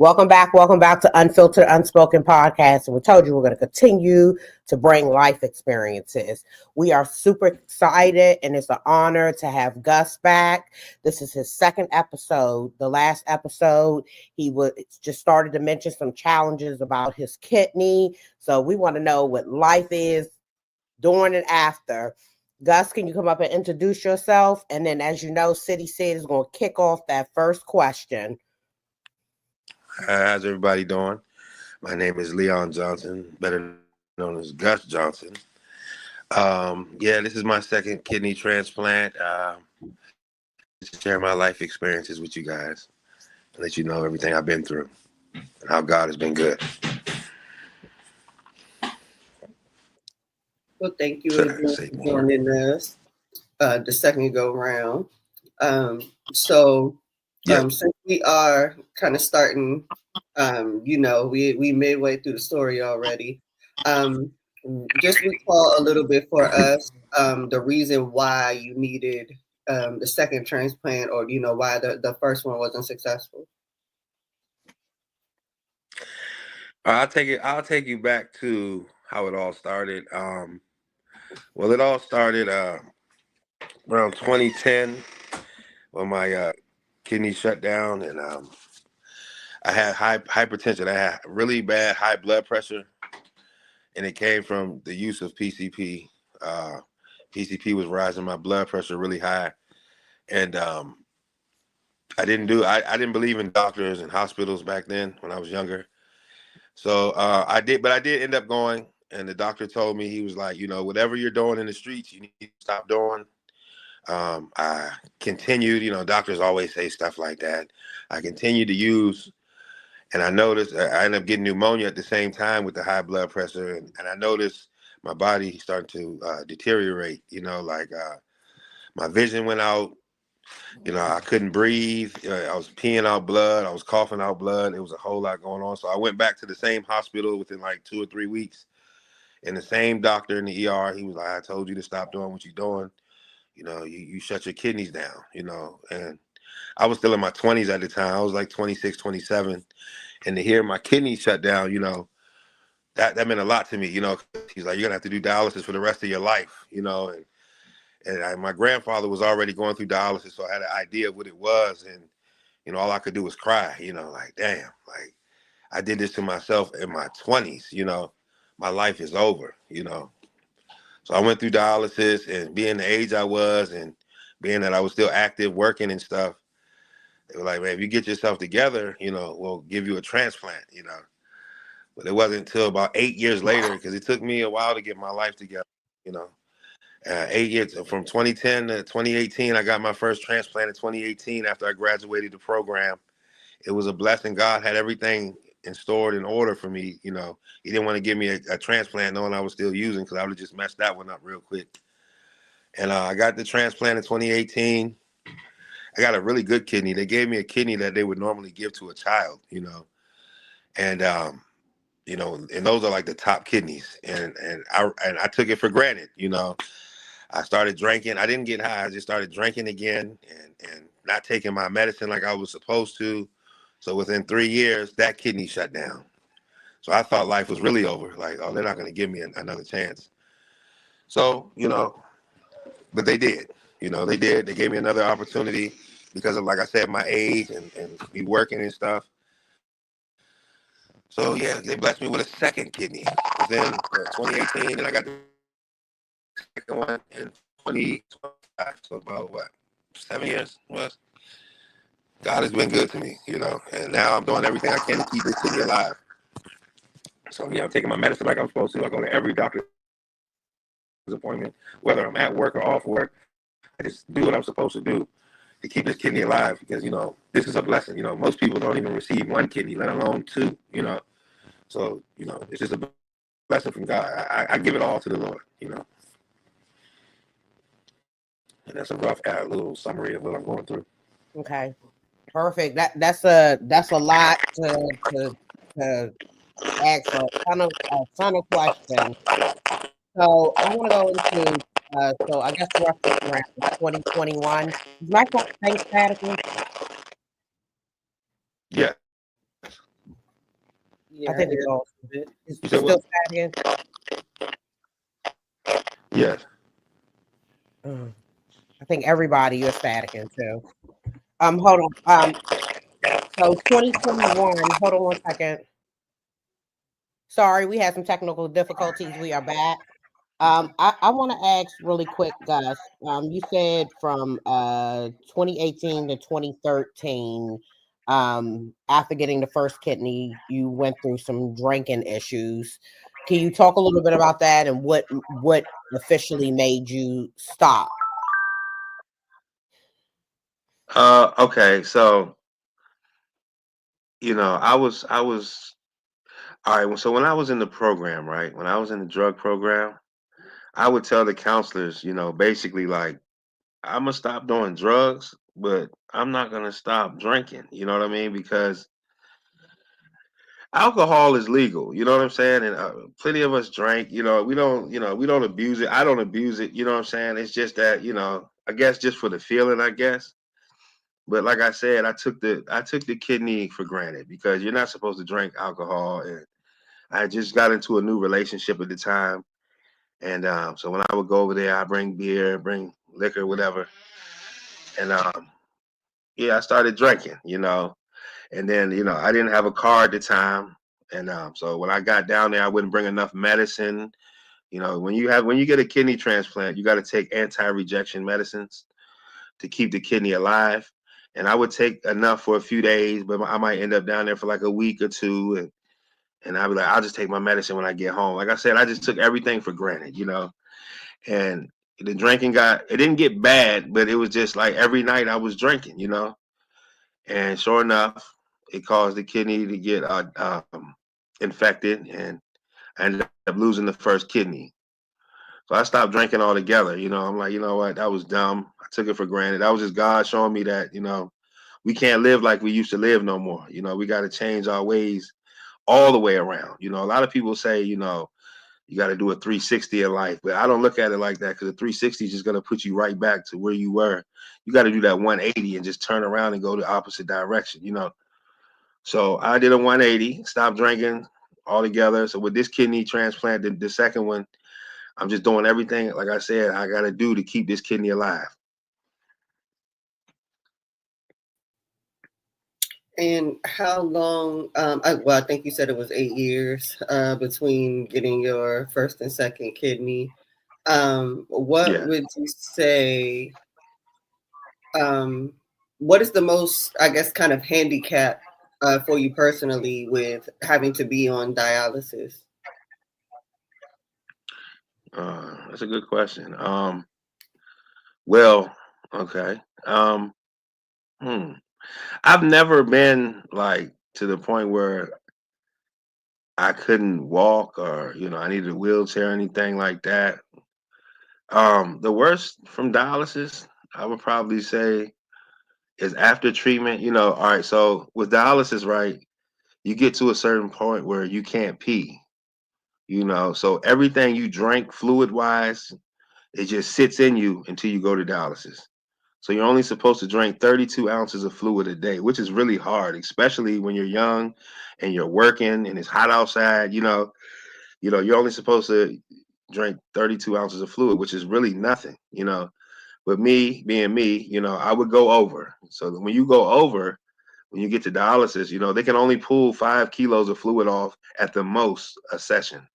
Welcome back to Unfiltered, Unspoken podcast. And we told you we're going to continue to bring life experiences. We are super excited, and it's an honor to have Guss back. This is his second episode. The last episode, he was just started to mention some challenges about his kidney. So we want to know what life is during and after. Guss, can you come up and introduce yourself? And then, as you know, City Sid is going to kick off that first question. How's everybody doing? My name is Leon Johnson, better known as Guss Johnson. This is my second kidney transplant. Just to share my life experiences with you guys, and let you know everything I've been through and how God has been good. Well, thank you again for joining us the second go round. Since we are kind of starting, we midway through the story already. Just recall a little bit for us the reason why you needed the second transplant, or why the first one wasn't successful. I'll take you back to how it all started. It all started around 2010 when my kidney shut down, and I had hypertension. I had really bad high blood pressure, and it came from the use of PCP. PCP was rising my blood pressure really high, and I didn't believe in doctors and hospitals back then when I was younger. So I did end up going, and the doctor told me, he was like, whatever you're doing in the streets, you need to stop doing. I continued, doctors always say stuff like that. I continued to use, and I noticed I ended up getting pneumonia at the same time with the high blood pressure. And I noticed my body starting to deteriorate, my vision went out, I couldn't breathe. I was peeing out blood. I was coughing out blood. It was a whole lot going on. So I went back to the same hospital within like 2 or 3 weeks. And the same doctor in the ER, he was like, I told you to stop doing what you're doing. You shut your kidneys down, and I was still in my 20s at the time. I was like 26, 27. And to hear my kidneys shut down, that meant a lot to me, He's like, you're going to have to do dialysis for the rest of your life, and my grandfather was already going through dialysis, so I had an idea of what it was. And, all I could do was cry, like, damn, like I did this to myself in my 20s, my life is over, So I went through dialysis, and being the age I was, and being that I was still active, working and stuff, they were like, man, if you get yourself together, we'll give you a transplant, But it wasn't until about 8 years later, because it took me a while to get my life together, 8 years, from 2010 to 2018, I got my first transplant in 2018 after I graduated the program. It was a blessing. God had everything stored in order for me. He didn't want to give me a transplant knowing I was still using, because I would have just messed that one up real quick. And I got the transplant in 2018. I got a really good kidney. They gave me a kidney that they would normally give to a child, and and those are like the top kidneys. And I took it for granted, I started drinking. I didn't get high. I just started drinking again, and not taking my medicine like I was supposed to. So within 3 years, that kidney shut down. So I thought life was really over. Like, oh, they're not going to give me another chance. So, but they did. They did. They gave me another opportunity because of, like I said, my age and me working and stuff. So, yeah, they blessed me with a second kidney. Within 2018, and I got the second one in 2025. So about, 7 years was. God has been good to me, and now I'm doing everything I can to keep this kidney alive. So, I'm taking my medicine like I'm supposed to. I go to every doctor's appointment, whether I'm at work or off work. I just do what I'm supposed to do to keep this kidney alive, because, this is a blessing. Most people don't even receive one kidney, let alone two, So, it's just a blessing from God. I give it all to the Lord, And that's a rough little summary of what I'm going through. Okay. Perfect. That's a lot to ask a ton of questions. So I want to go into so I guess roughly around 2021. Is my phone safe statically? Yeah. I think it's all. bit. It's You said still what? stacking. Yes. I think everybody you're staticking too. Hold on. So 2021. Hold on one second. Sorry, we had some technical difficulties. We are back. I want to ask really quick, Gus. You said from 2018 to 2013, after getting the first kidney, you went through some drinking issues. Can you talk a little bit about that and what officially made you stop? Okay, so I was all right. So when I was in the program, right, when I was in the drug program, I would tell the counselors, basically like I'm gonna stop doing drugs, but I'm not gonna stop drinking. You know what I mean? Because alcohol is legal. You know what I'm saying? And plenty of us drink. We don't abuse it. I don't abuse it. You know what I'm saying? It's just that I guess just for the feeling, I guess. But like I said, I took the kidney for granted because you're not supposed to drink alcohol, and I just got into a new relationship at the time, and so when I would go over there, I bring beer, bring liquor, whatever, and yeah, I started drinking, and then I didn't have a car at the time, and so when I got down there, I wouldn't bring enough medicine. When you get a kidney transplant, you got to take anti-rejection medicines to keep the kidney alive. And I would take enough for a few days, but I might end up down there for like a week or two, and I'd be like, I'll just take my medicine when I get home. Like I said, I just took everything for granted. And the drinking it didn't get bad, but it was just like every night I was drinking. And sure enough, it caused the kidney to get infected, and I ended up losing the first kidney. So I stopped drinking altogether. I'm like, you know what? That was dumb. I took it for granted. That was just God showing me that, we can't live like we used to live no more. We got to change our ways all the way around. A lot of people say, you got to do a 360 in life, but I don't look at it like that because a 360 is just going to put you right back to where you were. You got to do that 180 and just turn around and go the opposite direction. So I did a 180, stopped drinking altogether. So with this kidney transplant, the second one, I'm just doing everything, like I said, I got to do to keep this kidney alive. And how long? I think you said it was 8 years between getting your first and second kidney. What Yeah. would you say? Um, what is the most, I guess, kind of handicap for you personally with having to be on dialysis? That's a good question. Well, okay. Hmm. I've never been like to the point where I couldn't walk or, I needed a wheelchair or anything like that. The worst from dialysis, I would probably say, is after treatment. All right, so with dialysis, right, you get to a certain point where you can't pee. So everything you drink fluid wise, it just sits in you until you go to dialysis. So you're only supposed to drink 32 ounces of fluid a day, which is really hard, especially when you're young and you're working and it's hot outside. You're only supposed to drink 32 ounces of fluid, which is really nothing. But me being me, I would go over. So when you go over, when you get to dialysis, they can only pull 5 kilos of fluid off at the most a session.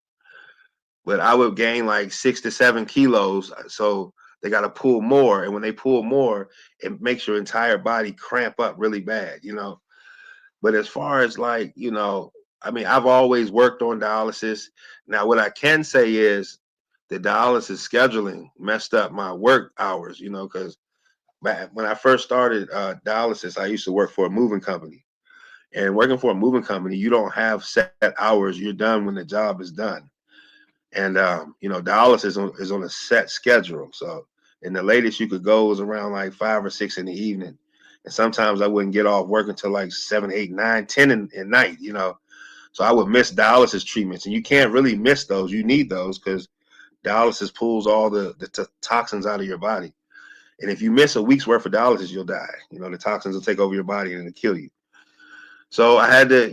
But I would gain like 6 to 7 kilos. So they got to pull more. And when they pull more, it makes your entire body cramp up really bad. But as far as like, I mean, I've always worked on dialysis. Now, what I can say is the dialysis scheduling messed up my work hours, because when I first started dialysis, I used to work for a moving company. And working for a moving company, you don't have set hours. You're done when the job is done. And dialysis is on a set schedule. So, and the latest you could go was around like 5 or 6 in the evening. And sometimes I wouldn't get off work until like 7, 8, 9, 10 in night. So I would miss dialysis treatments, and you can't really miss those. You need those because dialysis pulls all the toxins out of your body. And if you miss a week's worth of dialysis, you'll die. The toxins will take over your body and it'll kill you. So I had to,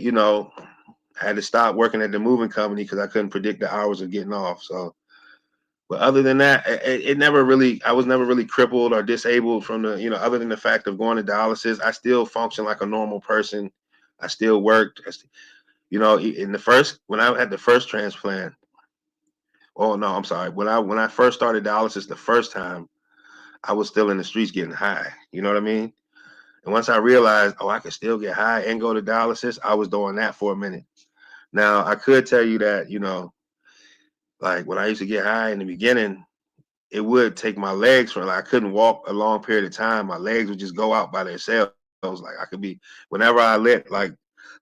I had to stop working at the moving company because I couldn't predict the hours of getting off. So, but other than that, it never really, I was never really crippled or disabled from the, other than the fact of going to dialysis, I still function like a normal person. I still worked, in when I had the first transplant. Oh no, I'm sorry. When I first started dialysis the first time, I was still in the streets getting high. You know what I mean? And once I realized, I could still get high and go to dialysis, I was doing that for a minute. Now, I could tell you that, like when I used to get high in the beginning, it would take my legs from, like, I couldn't walk a long period of time. My legs would just go out by themselves. Like I could be, whenever I let like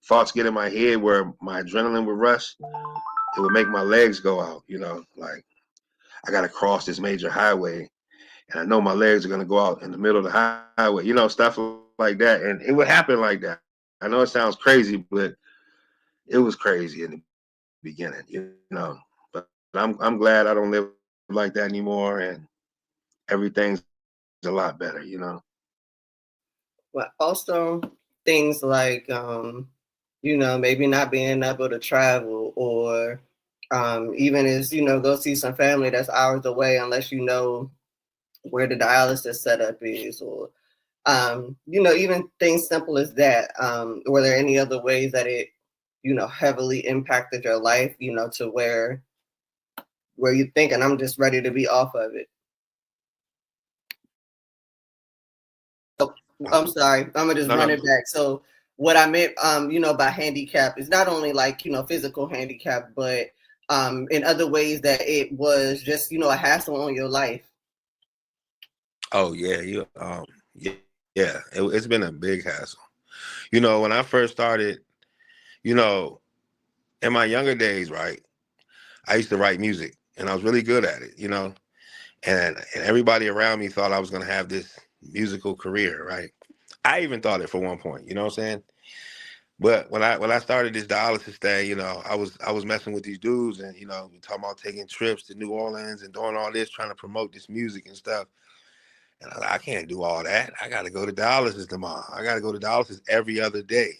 thoughts get in my head where my adrenaline would rush, it would make my legs go out, like I got to cross this major highway and I know my legs are going to go out in the middle of the highway, stuff like that. And it would happen like that. I know it sounds crazy, but it was crazy in the beginning, but I'm glad I don't live like that anymore. And everything's a lot better. But also things like, maybe not being able to travel, or even as, go see some family that's hours away unless you know where the dialysis setup is, or, even things simple as that. Were there any other ways that it, heavily impacted your life, to where you thinking, I'm just ready to be off of it? I'm sorry. I'm gonna just run it back. So what I meant, by handicap is not only like, physical handicap, but in other ways that it was just, a hassle on your life. Oh yeah, yeah. It's been a big hassle. When I first started, in my younger days, right, I used to write music and I was really good at it, and everybody around me thought I was gonna have this musical career, right? I even thought it for one point, you know what I'm saying? But when I started this dialysis thing, I was messing with these dudes and, we talking about taking trips to New Orleans and doing all this, trying to promote this music and stuff. And I was like, I can't do all that. I got to go to dialysis tomorrow. I got to go to dialysis every other day.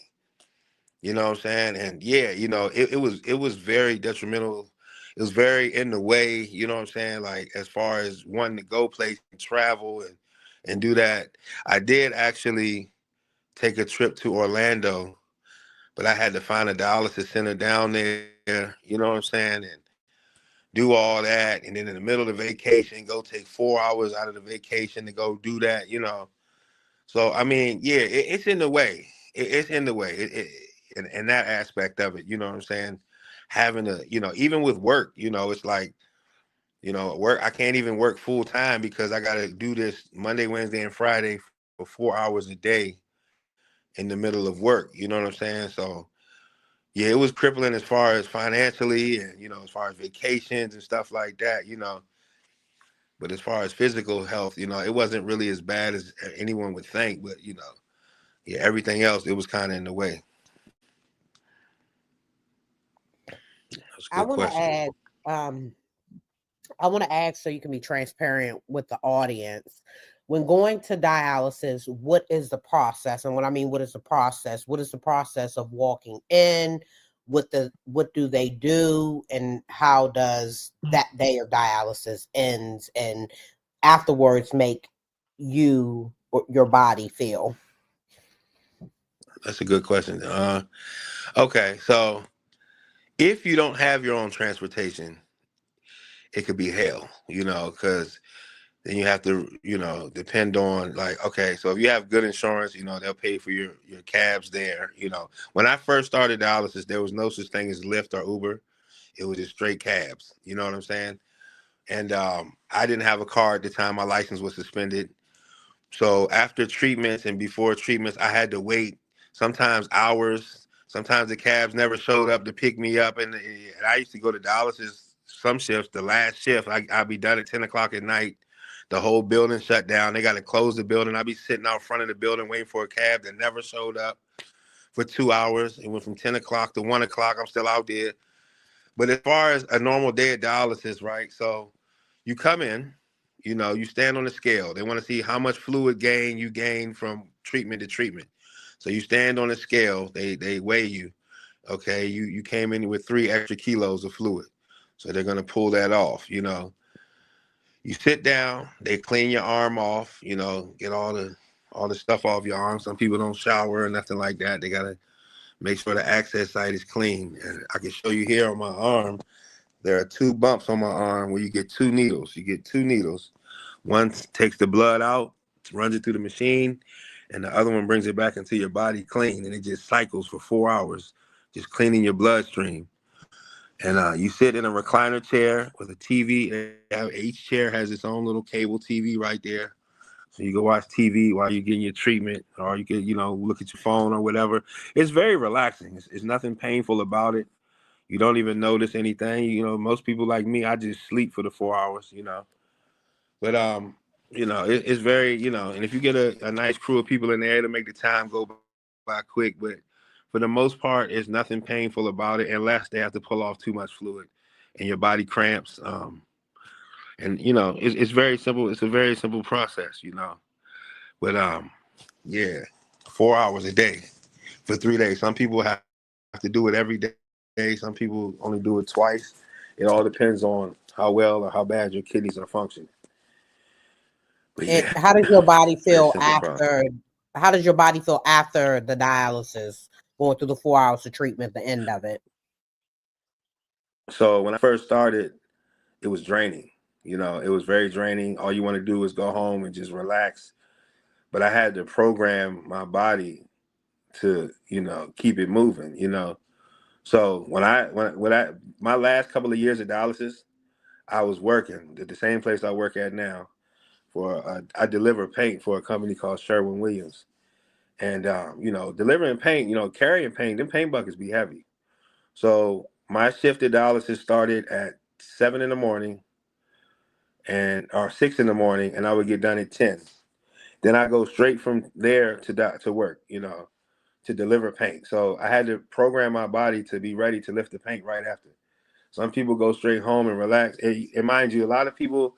You know what I'm saying? And yeah, it was very detrimental. It was very in the way, you know what I'm saying? Like as far as wanting to go places and travel and do that. I did actually take a trip to Orlando, but I had to find a dialysis center down there, you know what I'm saying? And do all that. And then in the middle of the vacation, go take 4 hours out of the vacation to go do that. So, I mean, yeah, it's in the way. It's in the way. In that aspect of it, you know what I'm saying? Having to, even with work, it's like, work. I can't even work full time because I got to do this Monday, Wednesday, and Friday for 4 hours a day in the middle of work. You know what I'm saying? So, yeah, it was crippling as far as financially and, as far as vacations and stuff like that. But as far as physical health, it wasn't really as bad as anyone would think. But, yeah, everything else, it was kind of in the way. That's a I good want to question. add, I want to ask so you can be transparent with the audience. When going to dialysis, what is the process? And when I mean what is the process? What is the process of walking in? What do they do? And how does that day of dialysis ends and afterwards make you or your body feel? That's a good question. Okay, so if you don't have your own transportation, it could be hell, because then you have to, depend on like, okay, so if you have good insurance, they'll pay for your cabs there. When I first started dialysis, there was no such thing as Lyft or Uber. It was just straight cabs. You know what I'm saying? And I didn't have a car at the time. My license was suspended. So after treatments and before treatments, I had to wait sometimes hours. Sometimes the cabs never showed up to pick me up. And I used to go to dialysis some shifts. The last shift, I'd be done at 10 o'clock at night. The whole building shut down. They got to close the building. I'd be sitting out front of the building waiting for a cab that never showed up for 2 hours. It went from 10 o'clock to 1 o'clock. I'm still out there. But as far as a normal day at dialysis, right? So you come in, you stand on the scale. They want to see how much fluid gain you gain from treatment to treatment. So you stand on the scale, they weigh you. Okay, you came in with 3 extra kilos of fluid, so they're gonna pull that off. You sit down, they clean your arm off. Get all the stuff off your arm. Some people don't shower or nothing like that. They gotta make sure the access site is clean. And I can show you here on my arm. There are 2 bumps on my arm where you get 2 needles. You get 2 needles. One takes the blood out, runs it through the machine, and the other one brings it back into your body clean, and it just cycles for 4 hours, just cleaning your bloodstream. And you sit in a recliner chair with a TV. Each chair has its own little cable TV right there. So you can watch TV while you're getting your treatment, or you can, look at your phone or whatever. It's very relaxing. It's nothing painful about it. You don't even notice anything. Most people like me, I just sleep for the 4 hours. But it's very, and if you get a nice crew of people in there, it'll make the time go by quick. But for the most part, it's nothing painful about it unless they have to pull off too much fluid and your body cramps. And it's very simple. It's a very simple process. But yeah, 4 hours a day for 3 days. Some people have to do it every day. Some people only do it twice. It all depends on how well or how bad your kidneys are functioning. But yeah, How does your body very feel simple process. after? How does your body feel after the dialysis, going through the 4 hours of treatment, the end of it? So when I first started, it was draining. It was very draining. All you want to do is go home and just relax. But I had to program my body to, keep it moving. So when my last couple of years of dialysis, I was working at the same place I work at now. I deliver paint for a company called Sherwin-Williams. And delivering paint, carrying paint, them paint buckets be heavy. So my shift at dialysis started at 7 in the morning or 6 in the morning, and I would get done at 10. Then I go straight from there to work, to deliver paint. So I had to program my body to be ready to lift the paint right after. Some people go straight home and relax. And mind you, a lot of people,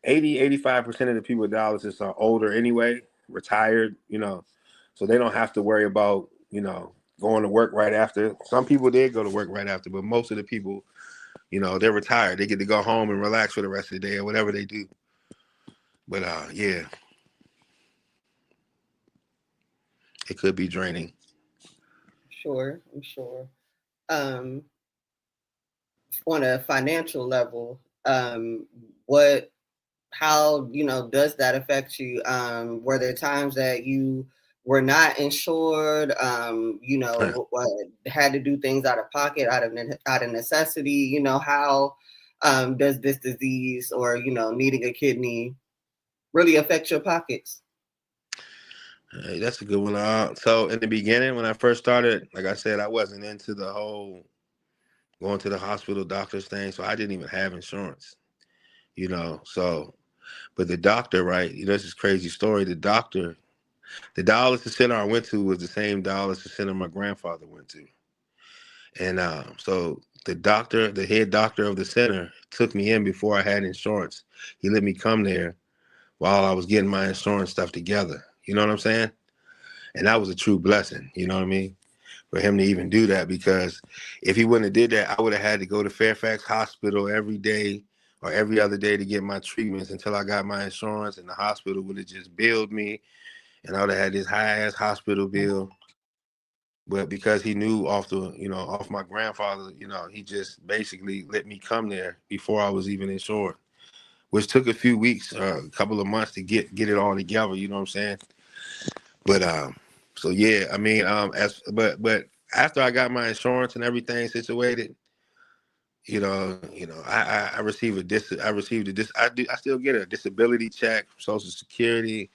85% of the people with dialysis are older anyway, retired, so they don't have to worry about, going to work right after. Some people did go to work right after, but most of the people, they're retired. They get to go home and relax for the rest of the day or whatever they do. But yeah, it could be draining. Sure, I'm sure. Um, on a financial level, how does that affect you? Were there times that you were not insured? Had to do things out of pocket, out of necessity. How does this disease or needing a kidney really affect your pockets? Hey, that's a good one. So in the beginning, when I first started, like I said, I wasn't into the whole going to the hospital doctors thing, so I didn't even have insurance. So but the doctor, right? This is crazy story. The dialysis center I went to was the same dialysis center my grandfather went to. And so the head doctor of the center took me in before I had insurance. He let me come there while I was getting my insurance stuff together. You know what I'm saying? And that was a true blessing. You know what I mean? For him to even do that, because if he wouldn't have did that, I would have had to go to Fairfax Hospital every day or every other day to get my treatments until I got my insurance, and the hospital would have just billed me, and I would have had this high ass hospital bill. But because he knew off my grandfather, he just basically let me come there before I was even insured, which took a few weeks, a couple of months to get it all together. You know what I'm saying? But so yeah, I mean, but after I got my insurance and everything situated, I I still get a disability check from Social Security.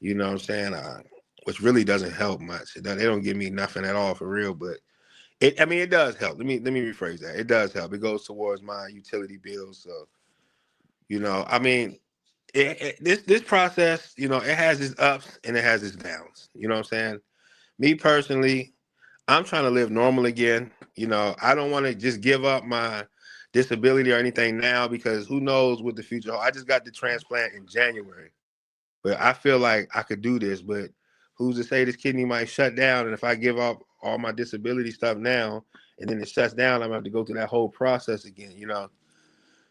You know what I'm saying? Which really doesn't help much. They don't give me nothing at all for real, but it does help. Let me rephrase that. It does help. It goes towards my utility bills. So, I mean, this process, it has its ups and it has its downs. You know what I'm saying? Me personally, I'm trying to live normal again. I don't want to just give up my disability or anything now, because who knows what the future holds. I just got the transplant in January, but I feel like I could do this. But who's to say this kidney might shut down? And if I give up all my disability stuff now, and then it shuts down, I'm gonna have to go through that whole process again, you know?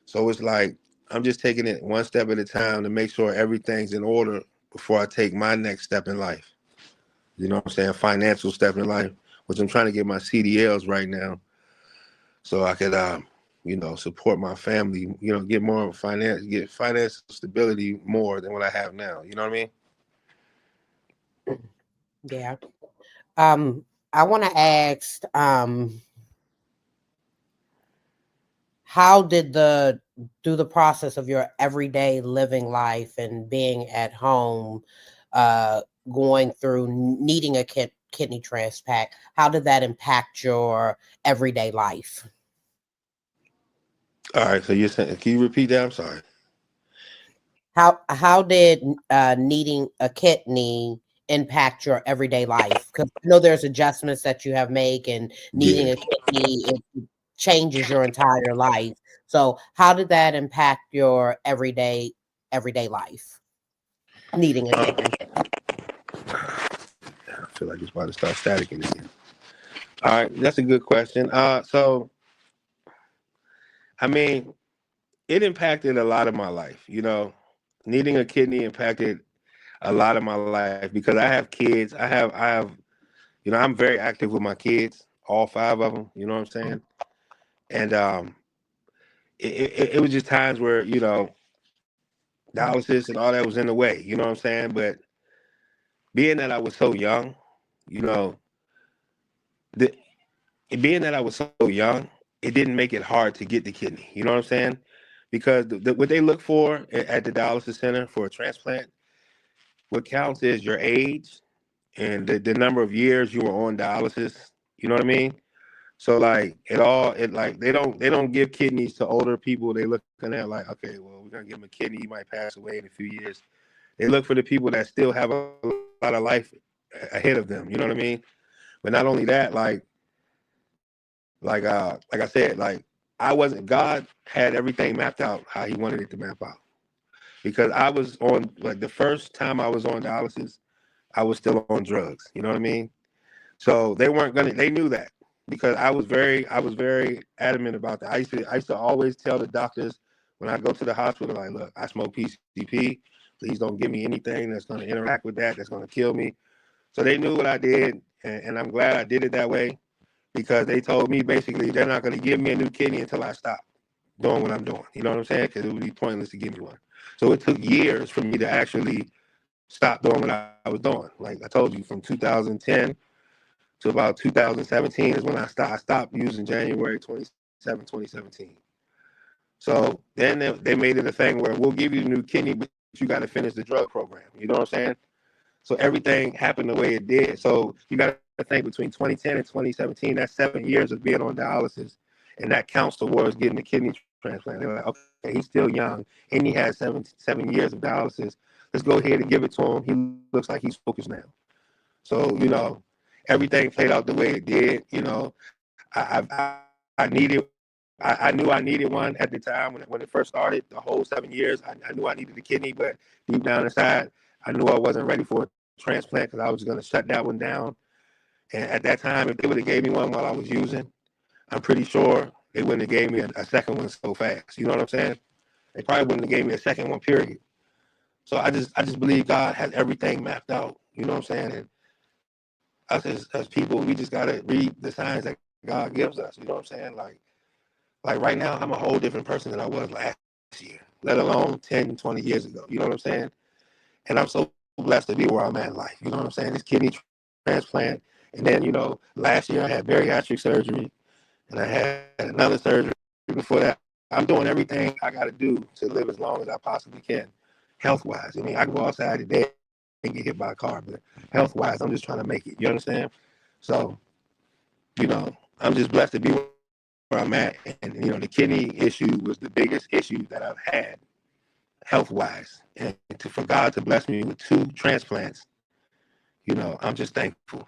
So it's like, I'm just taking it one step at a time to make sure everything's in order before I take my next step in life. You know what I'm saying? Financial step in life, which I'm trying to get my CDLs right now so I could, you know, support my family, you know, get more finance, get financial stability more than what I have now. You know what I mean? Yeah. I want to ask, how did through the process of your everyday living life and being at home, uh, going through needing a kidney transplant, how did that impact your everyday life? All right. So you're saying, can you repeat that? I'm sorry. How did needing a kidney impact your everyday life? Because I know there's adjustments that you have made, and needing Yeah. a kidney, it changes your entire life. So how did that impact your everyday life? Needing a Uh, kidney. I feel like it's about to start staticking again. All right. That's a good question. So, I mean, it impacted a lot of my life, you know, needing a kidney impacted a lot of my life because I have kids. You know, I'm very active with my kids, all five of them. You know what I'm saying? And it was just times where, you know, dialysis and all that was in the way. You know what I'm saying? But being that I was so young, you know, the, being that I was so young, it didn't make it hard to get the kidney. You know what I'm saying? Because what they look for at the dialysis center for a transplant, what counts is your age and the number of years you were on dialysis. You know what I mean? So like they don't give kidneys to older people. They looking at like, okay, well, we're gonna give him a kidney. He might pass away in a few years. They look for the people that still have a lot of life ahead of them. You know what I mean? But not only that, like I said, like I wasn't. God had everything mapped out how He wanted it to map out. Because I was on like the first time I was on dialysis, I was still on drugs. You know what I mean? So they weren't gonna. They knew that because I was very adamant about that. I used to always tell the doctors when I go to the hospital, like, look, I smoke PCP. Please don't give me anything that's gonna interact with that. That's gonna kill me. So they knew what I did, and I'm glad I did it that way because they told me basically they're not gonna give me a new kidney until I stop doing what I'm doing. You know what I'm saying? Because it would be pointless to give me one. So it took years for me to actually stop doing what I was doing. Like I told you, from 2010 to about 2017 is when I stopped. I stopped using January 27, 2017. So then they made it a thing where we'll give you a new kidney, but you got to finish the drug program. You know what I'm saying? So everything happened the way it did. So you got to think between 2010 and 2017, that's 7 years of being on dialysis. And that counts towards getting a kidney transplant. They're like, okay, he's still young and he has seven years of dialysis. Let's go ahead and give it to him. He looks like he's focused now. So, you know, everything played out the way it did. You know, I needed, I knew I needed one at the time when it first started, the whole 7 years. I knew I needed a kidney, but deep down inside, I knew I wasn't ready for a transplant because I was going to shut that one down. And at that time, if they would have gave me one while I was using, I'm pretty sure they wouldn't have gave me a second one so fast. You know what I'm saying? They probably wouldn't have gave me a second one, period. So I just believe God has everything mapped out. You know what I'm saying? And us as people, we just gotta read the signs that God gives us. You know what I'm saying? Like right now, I'm a whole different person than I was last year, let alone 10, 20 years ago. You know what I'm saying? And I'm so blessed to be where I'm at in life. You know what I'm saying? This kidney transplant. And then, you know, last year I had bariatric surgery and I had another surgery before that. I'm doing everything I got to do to live as long as I possibly can, health wise. I mean, I can go outside today and get hit by a car, but health wise, I'm just trying to make it. You understand? So, you know, I'm just blessed to be where I'm at. And, you know, the kidney issue was the biggest issue that I've had health wise. And for God to bless me with 2 transplants, you know, I'm just thankful.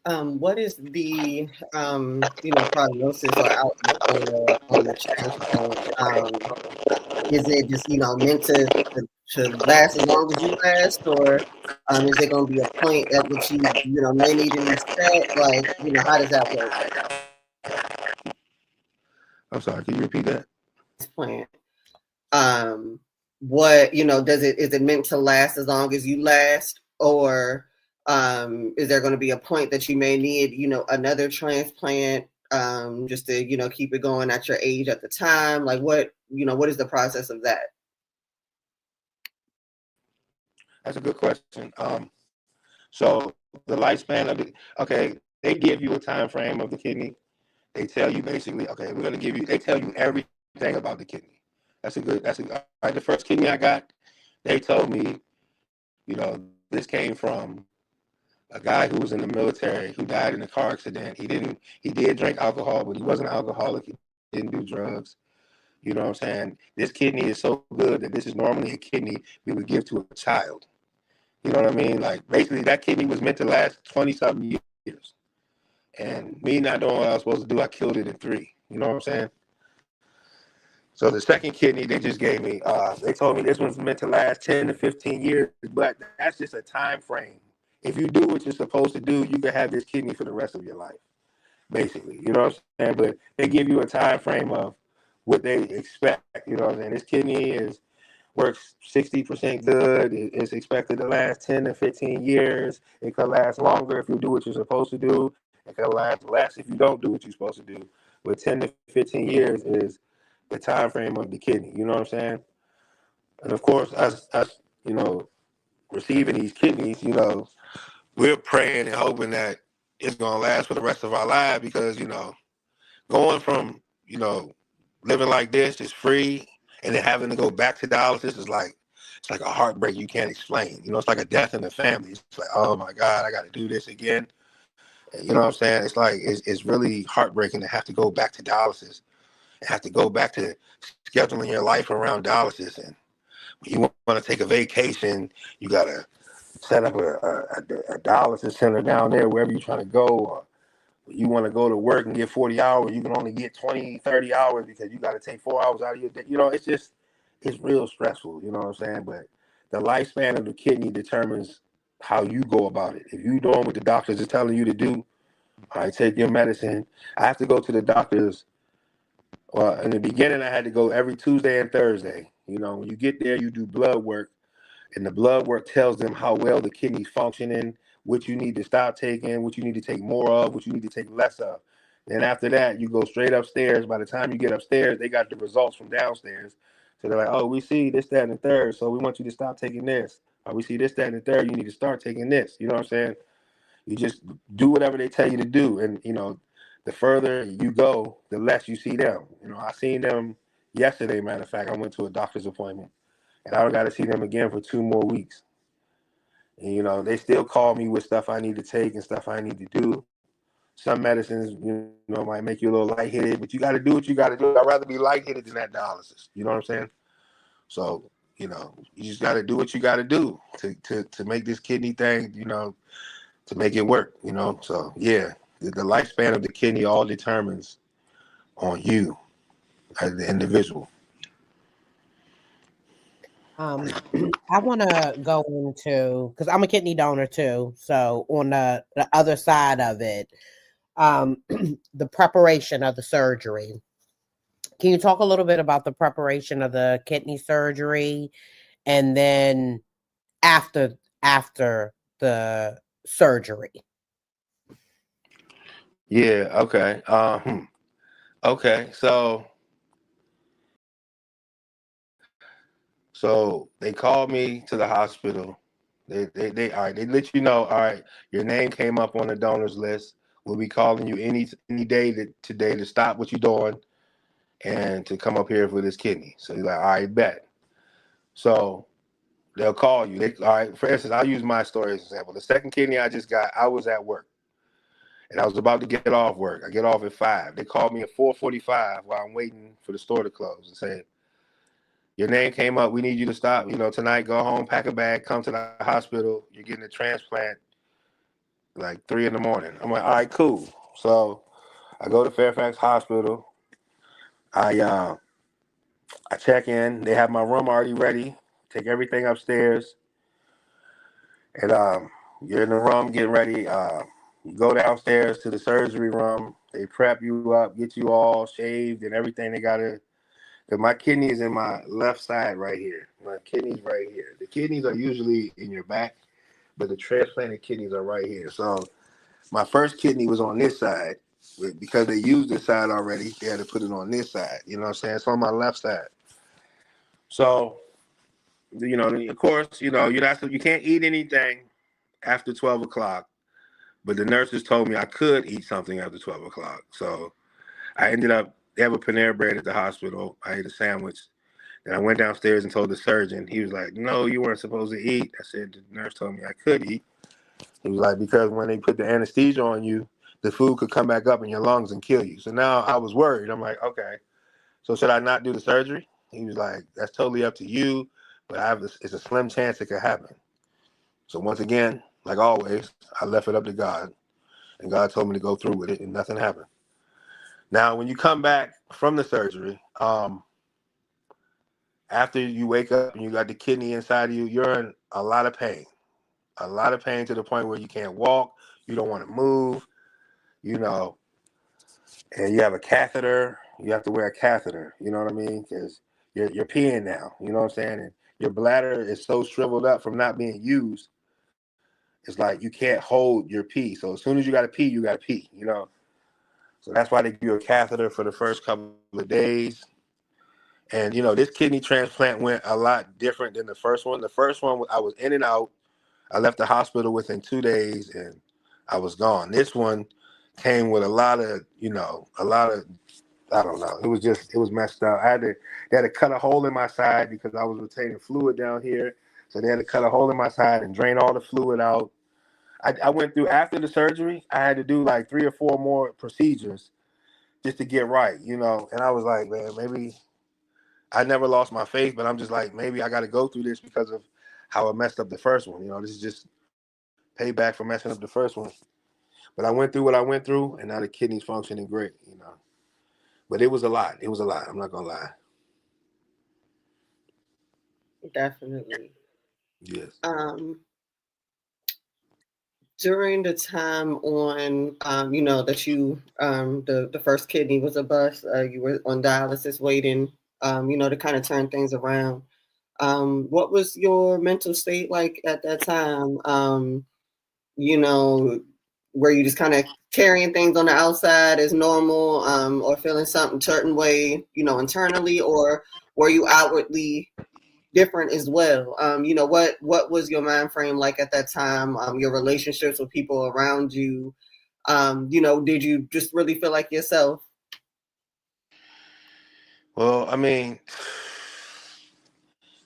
What is the prognosis or outlook on the transplant? Is it just meant to last as long as you last, or is there going to be a point at which you may need to reset? Like, how does that work? I'm sorry, can you repeat that? Transplant. What is it meant to last as long as you last, or is there going to be a point that you may need another transplant, just to keep it going at your age at the time? Like, what is the process of that? That's a good question. So the lifespan of it, okay, they give you a time frame of the kidney. They tell you basically, okay, we're gonna give you. They tell you everything about the kidney. All right, the first kidney I got, they told me, this came from a guy who was in the military who died in a car accident. He did drink alcohol, but he wasn't an alcoholic. He didn't do drugs. You know what I'm saying? This kidney is so good that this is normally a kidney we would give to a child. You know what I mean? Like, basically, that kidney was meant to last 20-something years. And me not doing what I was supposed to do, I killed it in 3. You know what I'm saying? So the second kidney they just gave me, they told me this one's meant to last 10 to 15 years, but that's just a time frame. If you do what you're supposed to do, you can have this kidney for the rest of your life, basically. You know what I'm saying? But they give you a time frame of what they expect. You know what I'm saying? This kidney works 60% good. It's expected to last 10 to 15 years. It could last longer if you do what you're supposed to do. It could last less if you don't do what you're supposed to do. But 10 to 15 years is the time frame of the kidney. You know what I'm saying? And of course, us receiving these kidneys, we're praying and hoping that it's gonna last for the rest of our lives because, going from, living like this is free and then having to go back to dialysis is like it's like a heartbreak you can't explain. It's like a death in the family. It's like, oh my God, I gotta do this again. And you know what I'm saying? It's like it's really heartbreaking to have to go back to dialysis and have to go back to scheduling your life around dialysis. And when you want to take a vacation, you gotta set up a dialysis center down there wherever you're trying to go, or you want to go to work and get 40 hours, you can only get 20, 30 hours because you got to take 4 hours out of your day. It's real stressful, you know what I'm saying? But the lifespan of the kidney determines how you go about it. If you're doing what the doctors are telling you to do, all right, take your medicine. I have to go to the doctors. Well, in the beginning, I had to go every Tuesday and Thursday. When you get there, you do blood work, and the blood work tells them how well the kidney's functioning, what you need to stop taking, what you need to take more of, what you need to take less of. Then after that, you go straight upstairs. By the time you get upstairs, they got the results from downstairs. So they're like, oh, we see this, that, and the third. So we want you to stop taking this. Or we see this, that, and the third. You need to start taking this. You know what I'm saying? You just do whatever they tell you to do. And, the further you go, the less you see them. I seen them yesterday, matter of fact. I went to a doctor's appointment. And I got to see them again for 2 more weeks. And, they still call me with stuff I need to take and stuff I need to do. Some medicines, might make you a little lightheaded, but you got to do what you got to do. I'd rather be lightheaded than that dialysis. You know what I'm saying? So, you just got to do what you got to do to make this kidney thing, to make it work, So, yeah, the lifespan of the kidney all determines on you as the individual. I want to go into, because I'm a kidney donor too. So on the other side of it, the preparation of the surgery. Can you talk a little bit about the preparation of the kidney surgery, and then after the surgery? Yeah. Okay. Okay. So they called me to the hospital. They all right. They let you know. All right, your name came up on the donors list. We'll be calling you any day today to stop what you're doing and to come up here for this kidney. So you're like, all right, bet. So they'll call you. All right. For instance, I'll use my story as an example. The second kidney I just got, I was at work and I was about to get off work. I get off at 5. They called me at 4:45 while I'm waiting for the store to close and said, your name came up. We need you to stop. Tonight, go home, pack a bag, come to the hospital. You're getting a transplant like 3 in the morning. I'm like, all right, cool. So I go to Fairfax Hospital. I I check in. They have my room already ready. Take everything upstairs, and you're in the room getting ready. You go downstairs to the surgery room. They prep you up, get you all shaved and everything. They gotta. Cause my kidney is in my left side right here. My kidney's right here. The kidneys are usually in your back, but the transplanted kidneys are right here. So my first kidney was on this side. Because they used this side already, they had to put it on this side. You know what I'm saying? It's on my left side. So, of course, you can't eat anything after 12 o'clock. But the nurses told me I could eat something after 12 o'clock. So I ended up, they have a Panera Bread at the hospital. I ate a sandwich. And I went downstairs and told the surgeon. He was like, no, you weren't supposed to eat. I said, the nurse told me I could eat. He was like, because when they put the anesthesia on you, the food could come back up in your lungs and kill you. So now I was worried. I'm like, okay, so should I not do the surgery? He was like, that's totally up to you, but it's a slim chance it could happen. So once again, like always, I left it up to God, and God told me to go through with it, and nothing happened. Now, when you come back from the surgery, after you wake up and you got the kidney inside of you, you're in a lot of pain to the point where you can't walk, you don't want to move, you know, and you have a catheter. You have to wear a catheter. You know what I mean? Because you're peeing now. You know what I'm saying? And your bladder is so shriveled up from not being used. It's like you can't hold your pee. So as soon as you got to pee, you got to pee. You know. So that's why they give you a catheter for the first couple of days. And this kidney transplant went a lot different than the first one. The first one, I was in and out. I left the hospital within 2 days, and I was gone. This one came with a lot of I don't know. It was messed up. They had to cut a hole in my side because I was retaining fluid down here. So they had to cut a hole in my side and drain all the fluid out. I went through after the surgery. I had to do like 3 or 4 more procedures just to get right, And I was like, man, maybe I never lost my faith, but I'm just like, maybe I got to go through this because of how I messed up the first one. This is just payback for messing up the first one. But I went through what I went through, and now the kidney's functioning great. But it was a lot. It was a lot. I'm not gonna lie. Definitely. Yes. During the time on, that you, the first kidney was a bust, you were on dialysis waiting, to kind of turn things around. What was your mental state like at that time? Were you just kind of carrying things on the outside as normal, or feeling something certain way, internally, or were you outwardly different as well? What was your mind frame like at that time? Your relationships with people around you. Did you just really feel like yourself? Well,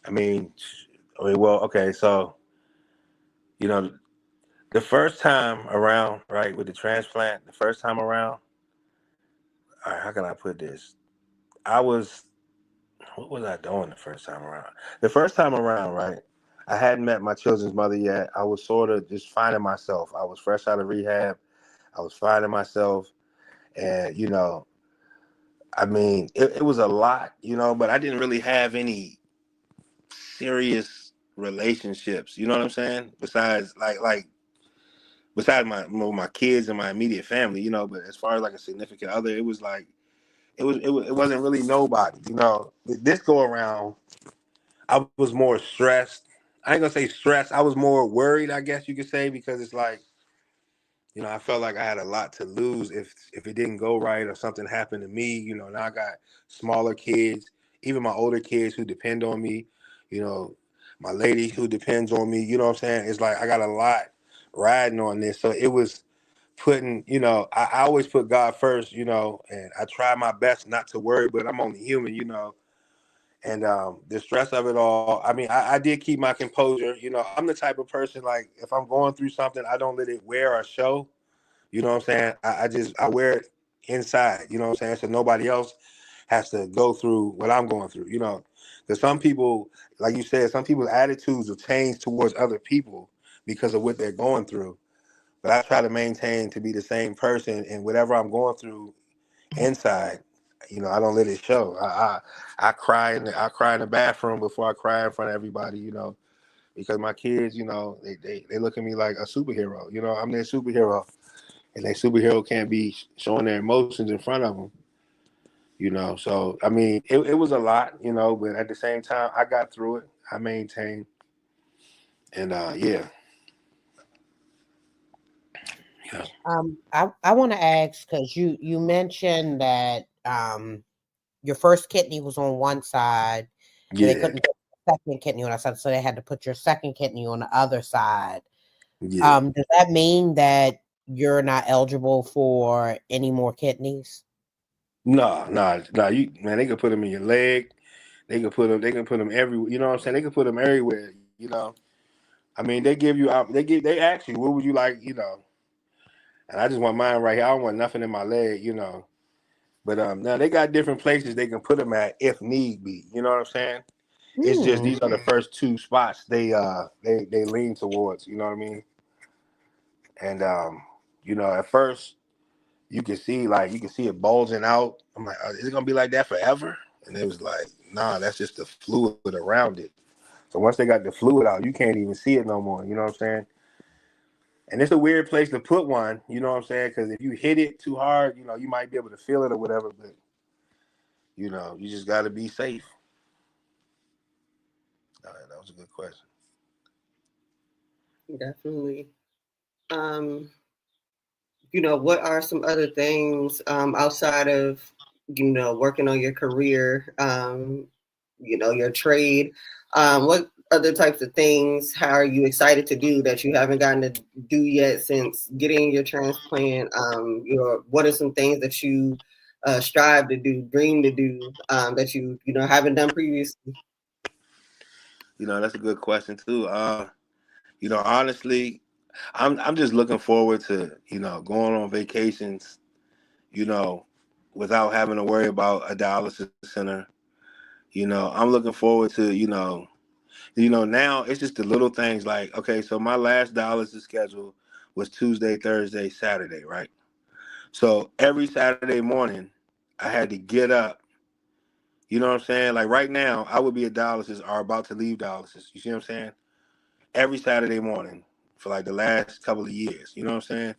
well, okay. So, the first time around, right, with the transplant, the first time around, all right, how can I put this? What was I doing the first time around? The first time around, right, I hadn't met my children's mother yet. I was sort of just finding myself. I was fresh out of rehab. I was finding myself. And, it was a lot, but I didn't really have any serious relationships. You know what I'm saying? Besides my kids and my immediate family, but as far as like a significant other, it was like it wasn't really nobody. This go around, I was more stressed. I ain't gonna say stressed. I was more worried, I guess you could say, because it's like, I felt like I had a lot to lose if it didn't go right or something happened to me. Now I got smaller kids, even my older kids who depend on me. My lady who depends on me. You know what I'm saying? It's like I got a lot riding on this, so it was putting. I always put God first. And I try my best not to worry, but I'm only human. And the stress of it all. I did keep my composure. I'm the type of person, like, if I'm going through something, I don't let it wear or show. You know what I'm saying? I wear it inside. You know what I'm saying? So nobody else has to go through what I'm going through. Because some people, like you said, some people's attitudes will change towards other people because of what they're going through. but I try to maintain to be the same person, and whatever I'm going through inside, I don't let it show. I cry in the bathroom before I cry in front of everybody, because my kids, they look at me like a superhero. I'm their superhero, and their superhero can't be showing their emotions in front of them. So I mean, it was a lot, but at the same time, I got through it. I maintained, and yeah. I want to ask, because you mentioned that your first kidney was on one side, and they Yeah, couldn't put the second kidney on the side, so they had to put your second kidney on the other side. yeah. Does that mean that you're not eligible for any more kidneys? No, no, no. You man, they could put them in your leg. They can put them. They can put them everywhere. You know what I'm saying? They can put them everywhere. I mean, they give you. They ask you, what would you like? And I just want mine right here. I don't want nothing in my leg. But now they got different places they can put them at if need be. You know what I'm saying? It's just Hmm. these are the first two spots they lean towards. You know what I mean? And at first you can see it bulging out. I'm like, is it gonna be like that forever? And it was like, nah, that's just the fluid around it. So once they got the fluid out, you can't even see it no more. You know what I'm saying? And it's a weird place to put one. You know what I'm saying? Because if you hit it too hard, you might be able to feel it or whatever. But you just got to be safe. All right, that was a good question. Definitely. What are some other things outside of, working on your career, your trade? What other types of things how are you excited to do that you haven't gotten to do yet since getting your transplant? What are some things that you strive to do, dream to do, that you haven't done previously? That's a good question too. Honestly, I'm just looking forward to going on vacations, without having to worry about a dialysis center. I'm looking forward to now it's just the little things like, okay, so my last dialysis schedule was Tuesday, Thursday, Saturday, right? So every Saturday morning, I had to get up. You know what I'm saying? Like right now, I would be at dialysis or about to leave dialysis. You see what I'm saying? Every Saturday morning for like the last couple of years. You know what I'm saying?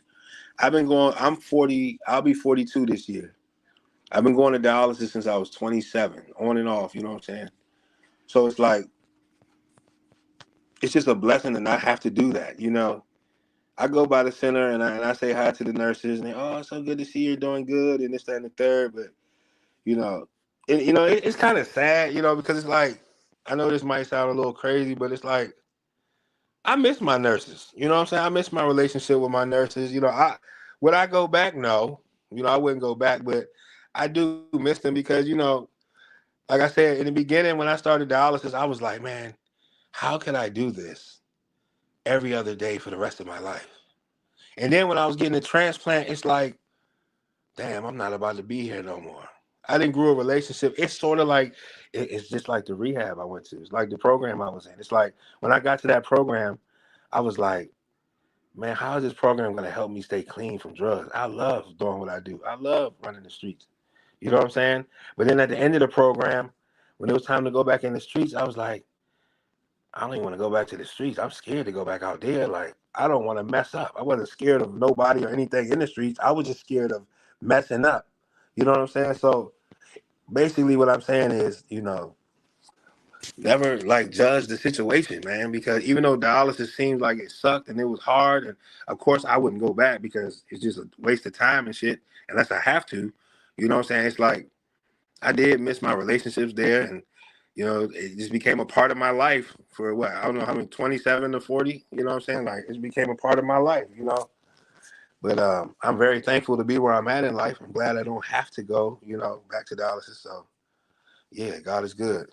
I'm 40, I'll be 42 this year. I've been going to dialysis since I was 27, on and off, you know what I'm saying? So it's like, it's just a blessing to not have to do that, I go by the center and I say hi to the nurses and they, oh, it's so good to see you're doing good and this, that, and the third. But, it's kind of sad, because it's like, I know this might sound a little crazy, but it's like, I miss my nurses. You know what I'm saying? I miss my relationship with my nurses. Would I go back? No. I wouldn't go back, but I do miss them because, like I said, in the beginning when I started dialysis, I was like, man, how can I do this every other day for the rest of my life? And then when I was getting a transplant, it's like, damn, I'm not about to be here no more. I didn't grow a relationship. It's sort of like, it's just like the rehab I went to. It's like the program I was in. It's like when I got to that program, I was like, man, how is this program going to help me stay clean from drugs? I love doing what I do. I love running the streets. You know what I'm saying? But then at the end of the program, when it was time to go back in the streets, I was like, I don't even want to go back to the streets. I'm scared to go back out there. Like, I don't want to mess up. I wasn't scared of nobody or anything in the streets. I was just scared of messing up. You know what I'm saying? So basically what I'm saying is, never like judge the situation, man, because even though dialysis seemed like it sucked and it was hard, and of course I wouldn't go back because it's just a waste of time and shit unless I have to. You know what I'm saying? It's like I did miss my relationships there, and it just became a part of my life for what, I don't know how many, 27 to 40. You know what I'm saying? Like it became a part of my life. But I'm very thankful to be where I'm at in life. I'm glad I don't have to go, back to dialysis. So yeah, God is good.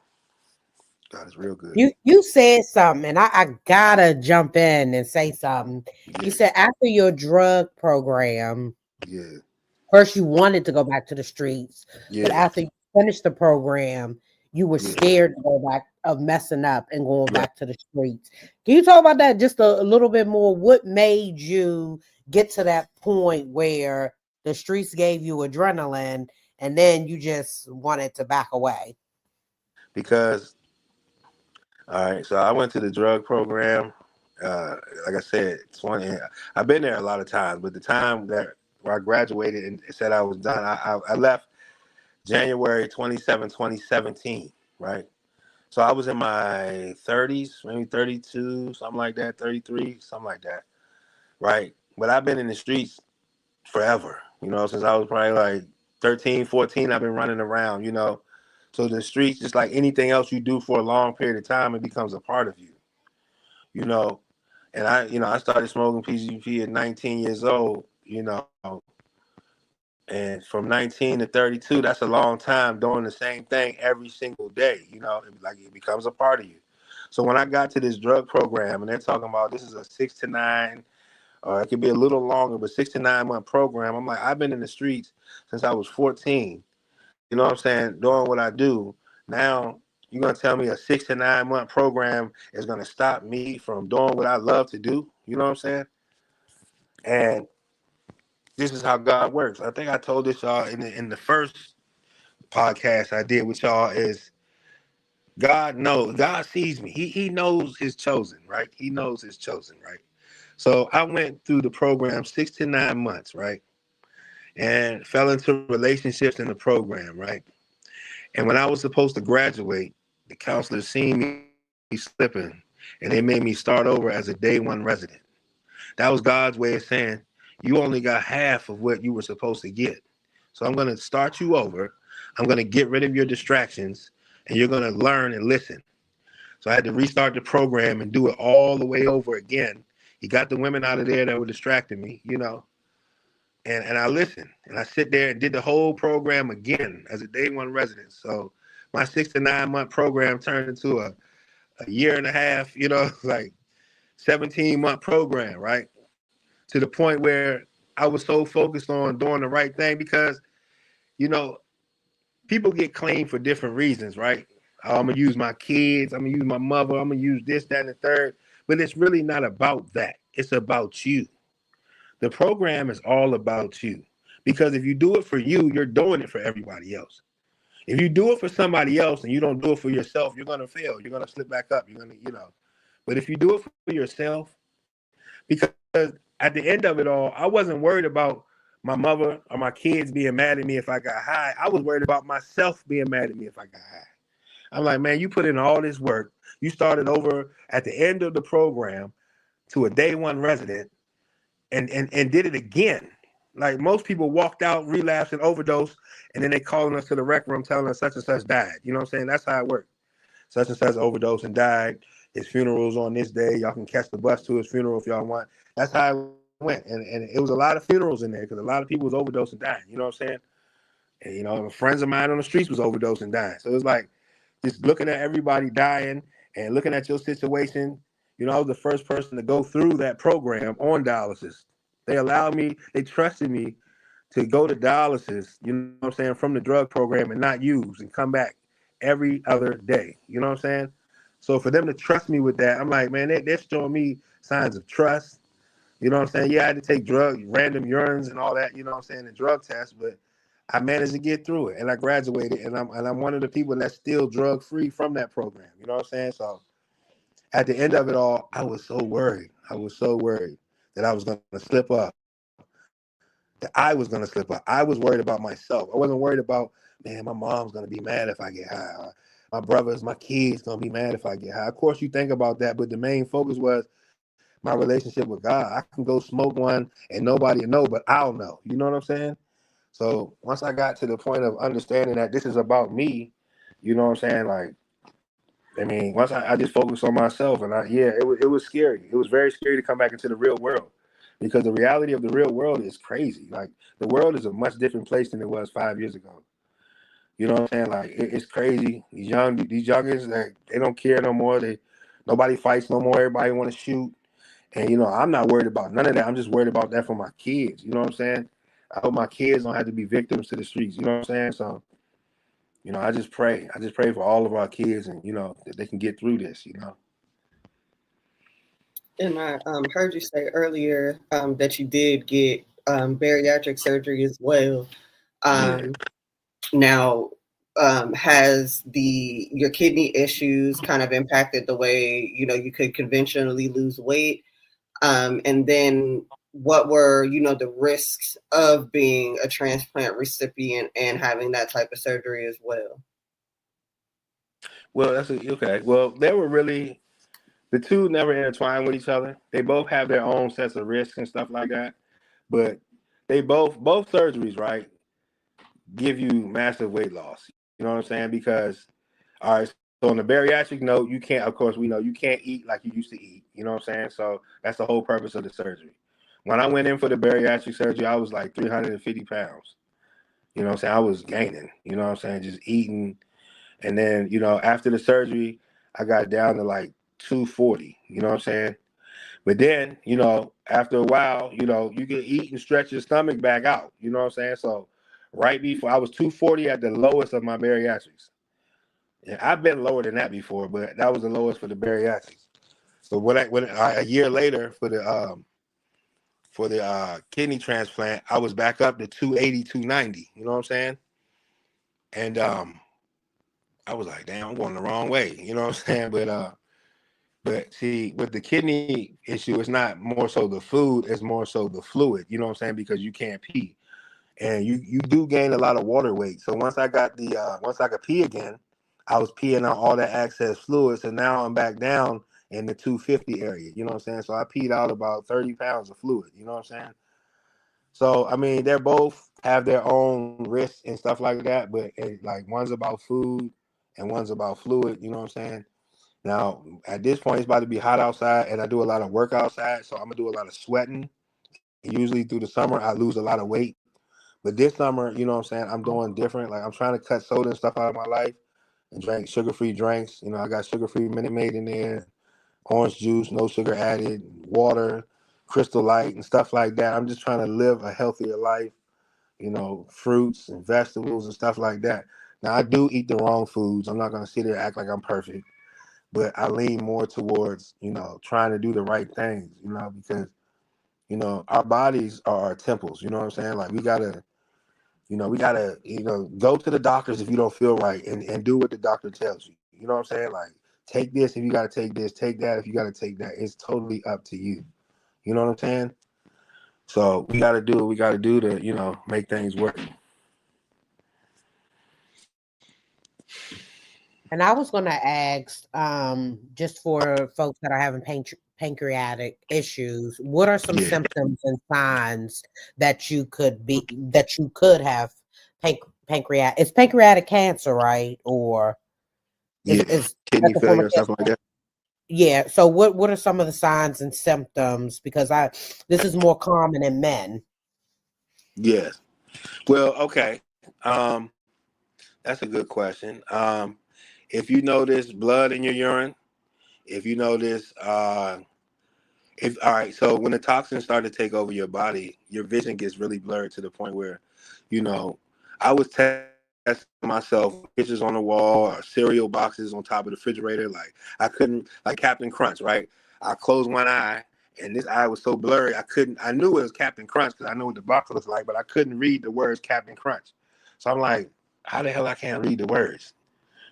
God is real good. You said something, and I gotta jump in and say something. You Yeah, said after your drug program, yeah, first you wanted to go back to the streets, but yeah, after you finished the program, you were yeah. scared to go back of messing up and going Right. back to the streets. Can you talk about that just a little bit more? What made you get to that point where the streets gave you adrenaline and then you just wanted to back away? Because, all right, so I went to the drug program. Like I said, 20. I've been there a lot of times, but the time that where I graduated and said I was done, I left January 27, 2017, right? So I was in my 30s, maybe 32, something like that, 33, something like that, right? But I've been in the streets forever, since I was probably like 13, 14, I've been running around, So the streets, just like anything else you do for a long period of time, it becomes a part of you, you know. And I started smoking PGP at 19 years old, and from 19 to 32, that's a long time doing the same thing every single day, like it becomes a part of you. So when I got to this drug program and they're talking about this is a 6 to 9, or it could be a little longer, but 6 to 9 month program, I'm like, I've been in the streets since I was 14. You know what I'm saying? Doing what I do. Now, you're going to tell me a 6 to 9 month program is going to stop me from doing what I love to do? You know what I'm saying? And this is how God works. I think I told this y'all in the first podcast I did with y'all is God knows, God sees me. He knows his chosen, right? He knows his chosen, right? So I went through the program 6 to 9 months, right? And fell into relationships in the program, right? And when I was supposed to graduate, the counselors seen me slipping and they made me start over as a day one resident. That was God's way of saying, you only got half of what you were supposed to get. So I'm going to start you over. I'm going to get rid of your distractions and you're going to learn and listen. So I had to restart the program and do it all the way over again. He got the women out of there that were distracting me, and I listened and I sit there and did the whole program again as a day one resident. So my 6 to 9 month program turned into a year and a half, like 17-month program, right? To the point where I was so focused on doing the right thing because, you know, people get claimed for different reasons, right? I'm going to use my kids. I'm going to use my mother. I'm going to use this, that, and the third. But it's really not about that. It's about you. The program is all about you. Because if you do it for you, you're doing it for everybody else. If you do it for somebody else and you don't do it for yourself, you're going to fail. You're going to slip back up. You're going to. But if you do it for yourself, because at the end of it all, I wasn't worried about my mother or my kids being mad at me if I got high. I was worried about myself being mad at me if I got high. I'm like, man, you put in all this work. You started over at the end of the program to a day one resident and did it again. Like most people walked out, relapsed, and overdosed, and then they calling us to the rec room telling us such and such died. You know what I'm saying? That's how it worked. Such and such overdosed and died. His funeral's on this day. Y'all can catch the bus to his funeral if y'all want. That's how it went. And it was a lot of funerals in there because a lot of people was overdosed and dying. You know what I'm saying? And, friends of mine on the streets was overdosed and dying. So it was like just looking at everybody dying and looking at your situation. I was the first person to go through that program on dialysis. They allowed me, they trusted me to go to dialysis, what I'm saying, from the drug program and not use and come back every other day. You know what I'm saying? So for them to trust me with that, I'm like, man, they're showing me signs of trust. You know what I'm saying? Yeah, I had to take random urines and all that, what I'm saying, and drug tests, but I managed to get through it and I graduated and I'm one of the people that's still drug free from that program. You know what I'm saying? So at the end of it all, I was so worried. I was so worried that I was going to slip up. That I was going to slip up. I was worried about myself. I wasn't worried about, man, my mom's going to be mad if I get high. My brothers, my kids going to be mad if I get high. Of course, you think about that, but the main focus was my relationship with God. I can go smoke one and nobody will know, but I'll know. You know what I'm saying? So once I got to the point of understanding that this is about me, you know what I'm saying? Like, I mean, once I just focused on myself, and it was scary. It was very scary to come back into the real world because the reality of the real world is crazy. Like the world is a much different place than it was 5 years ago. You know what I'm saying? Like it's crazy. These youngins, they don't care no more. Nobody fights no more. Everybody want to shoot, and I'm not worried about none of that. I'm just worried about that for my kids. You know what I'm saying? I hope my kids don't have to be victims to the streets. You know what I'm saying? So. I just pray. I just pray for all of our kids and, that they can get through this, And I heard you say earlier that you did get bariatric surgery as well. Yeah. Now, has your kidney issues kind of impacted the way you could conventionally lose weight? And then, what were the risks of being a transplant recipient and having that type of surgery as well? Well, okay. Well, they were really the two never intertwine with each other. They both have their own sets of risks and stuff like that. But they both surgeries, right, give you massive weight loss. You know what I'm saying? Because all right, so on the bariatric note, you can't, of course, we know you can't eat like you used to eat. You know what I'm saying? So that's the whole purpose of the surgery. When I went in for the bariatric surgery, I was like 350 pounds. You know what I'm saying? I was gaining, you know what I'm saying? Just eating. And then, after the surgery, I got down to like 240, you know what I'm saying? But then, after a while, you can eat and stretch your stomach back out, you know what I'm saying? So right before I was 240 at the lowest of my bariatrics. And I've been lower than that before, but that was the lowest for the bariatrics. So a year later for the kidney transplant, I was back up to 280, 290, you know what I'm saying? And I was like, damn, I'm going the wrong way, you know what I'm saying? But see, with the kidney issue, it's not more so the food, it's more so the fluid, you know what I'm saying? Because you can't pee. And you do gain a lot of water weight. So once I could pee again, I was peeing out all that excess fluid. So now I'm back down in the 250 area, you know what I'm saying? So I peed out about 30 pounds of fluid, you know what I'm saying? So I mean, they're both have their own risks and stuff like that, but like one's about food and one's about fluid, you know what I'm saying? Now, at this point, it's about to be hot outside, and I do a lot of work outside, so I'm gonna do a lot of sweating. Usually through the summer, I lose a lot of weight, but this summer, you know what I'm saying, I'm doing different. Like I'm trying to cut soda and stuff out of my life and drink sugar-free drinks. I got sugar-free Minute Maid in there, orange juice, no sugar added, water, Crystal Light, and stuff like that. I'm just trying to live a healthier life. Fruits and vegetables and stuff like that. Now I do eat the wrong foods. I'm not gonna sit there and act like I'm perfect, but I lean more towards, trying to do the right things, because, our bodies are our temples, you know what I'm saying? Like we gotta, go to the doctors if you don't feel right and do what the doctor tells you. You know what I'm saying? Like take this if you gotta take this, take that if you gotta take that. It's totally up to you. You know what I'm saying? So we gotta do what we gotta do to, make things work. And I was going to ask, just for folks that are having pancreatic issues, what are some Yeah. symptoms and signs that you could have pancreatic? It's pancreatic cancer, right? Or is Yeah. that Kidney the form failure of and stuff cancer? like that. Yeah. So what are some of the signs and symptoms? Because this is more common in men. Yes. Well, okay. That's a good question. If you notice blood in your urine, if you notice, if all right, so when the toxins start to take over your body, your vision gets really blurred to the point where, you know, I was testing myself, pictures on the wall or cereal boxes on top of the refrigerator. Like I couldn't, like Captain Crunch, right? I closed one eye and this eye was so blurry, I knew it was Captain Crunch because I knew what the box was like, but I couldn't read the words Captain Crunch. So I'm like, how the hell I can't read the words?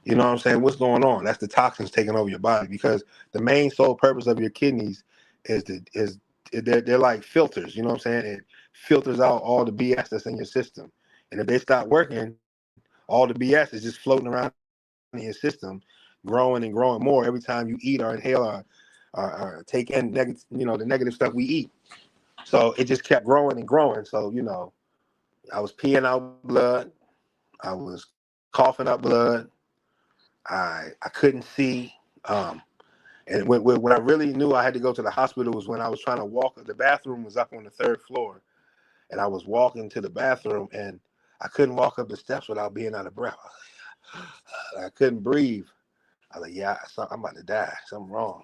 You know what I'm saying? What's going on? That's the toxins taking over your body because the main sole purpose of your kidneys is they're like filters. You know what I'm saying? It filters out all the BS that's in your system. And if they stop working, all the BS is just floating around in your system, growing and growing more every time you eat or inhale or take in negative, the negative stuff we eat. So it just kept growing and growing. So, I was peeing out blood. I was coughing up blood. I couldn't see. And when I really knew I had to go to the hospital was when I was trying to walk. The bathroom was up on the third floor, and I was walking to the bathroom, and I couldn't walk up the steps without being out of breath. I couldn't breathe. I was like, yeah, I'm about to die. Something wrong.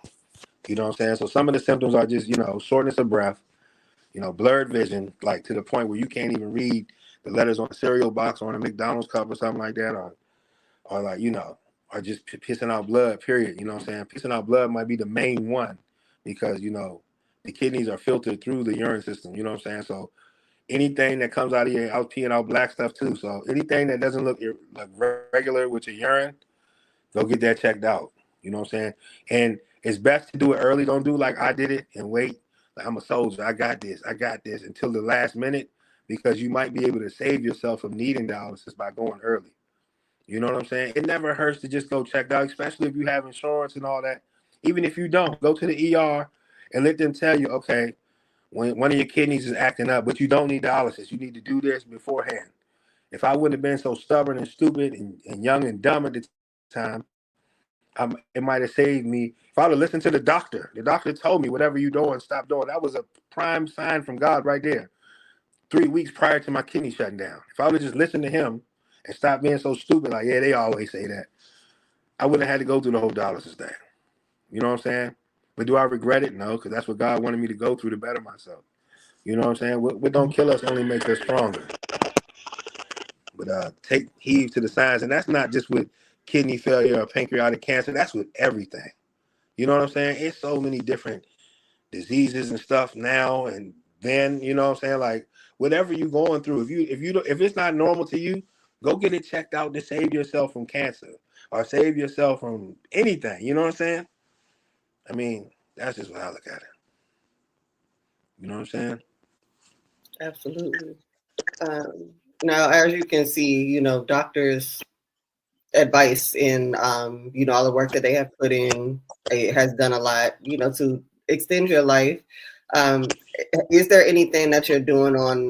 You know what I'm saying? So some of the symptoms are just, shortness of breath, blurred vision, like to the point where you can't even read the letters on a cereal box or on a McDonald's cup or something like that, or like, or just pissing out blood, period. You know what I'm saying? Pissing out blood might be the main one, because, you know, the kidneys are filtered through the urine system. You know what I'm saying? So anything that comes out of your, I was peeing out black stuff too. So anything that doesn't look like regular with your urine, go get that checked out. You know what I'm saying? And it's best to do it early. Don't do like I did it and wait. Like, I'm a soldier. I got this until the last minute, because you might be able to save yourself from needing dialysis by going early. You know what I'm saying? It never hurts to just go check out, especially if you have insurance and all that. Even if you don't, go to the ER and let them tell you, okay, when one of your kidneys is acting up, but you don't need dialysis. You need to do this beforehand. If I wouldn't have been so stubborn and stupid and young and dumb at the time, it might have saved me. If I would have listened to the doctor told me, whatever you doing, stop doing. That was a prime sign from God right there. 3 weeks prior to my kidney shutting down. If I would have just listened to him and stopped being so stupid, like, yeah, they always say that, I wouldn't have had to go through the whole dialysis thing. You know what I'm saying? But do I regret it? No, because that's what God wanted me to go through to better myself. You know what I'm saying? What don't kill us only makes us stronger. But take heed to the signs. And that's not just with kidney failure or pancreatic cancer. That's with everything. You know what I'm saying? It's so many different diseases and stuff now and then. You know what I'm saying? Like, whatever you're going through, if it's not normal to you, go get it checked out to save yourself from cancer or save yourself from anything. You know what I'm saying? I mean, that's just what I look at it. You know what I'm saying? Absolutely. Now, as you can see, you know, doctors' advice in, you know, all the work that they have put in, it has done a lot, you know, to extend your life. Um, is there anything that you're doing on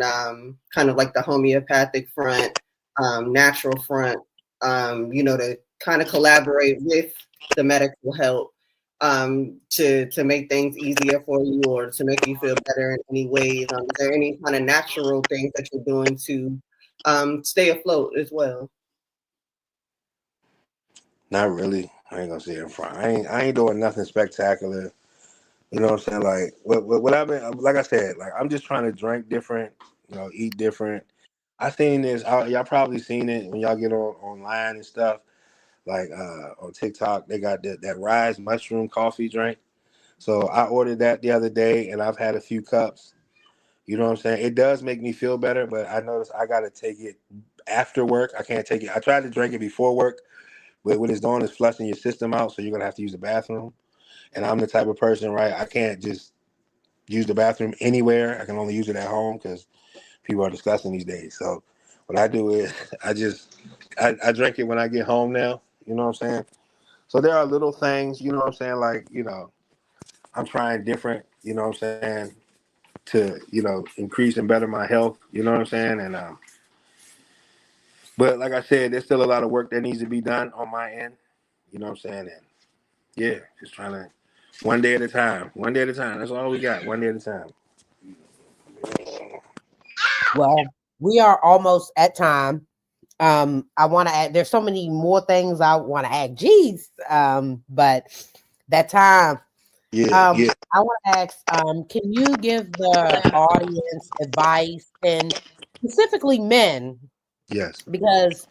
kind of like the homeopathic front, natural front, you know, to kind of collaborate with the medical help to make things easier for you or to make you feel better in any ways? Is there any kind of natural things that you're doing to stay afloat as well? Not really. I ain't gonna say it in front. I ain't doing nothing spectacular. You know what I'm saying? Like what I've been, like I said, like I'm just trying to drink different, you know, eat different. I seen this. Y'all probably seen it when y'all get online and stuff. Like on TikTok, they got that Rise mushroom coffee drink. So I ordered that the other day, and I've had a few cups. You know what I'm saying? It does make me feel better, but I noticed I got to take it after work. I can't take it. I tried to drink it before work, but what it's doing is flushing your system out, so you're gonna have to use the bathroom. And I'm the type of person, right? I can't just use the bathroom anywhere. I can only use it at home because people are disgusting these days. So what I do is I drink it when I get home now. You know what I'm saying? So there are little things, you know what I'm saying? Like, you know, I'm trying different, you know what I'm saying, to, you know, increase and better my health. You know what I'm saying? And but like I said, there's still a lot of work that needs to be done on my end. You know what I'm saying? And yeah, just trying to one day at a time. One day at a time. That's all we got. One day at a time. Well, we are almost at time. I want to add, there's so many more things I want to add. Geez. But that time, Yeah. I want to ask, can you give the audience advice, and specifically men, Yes. because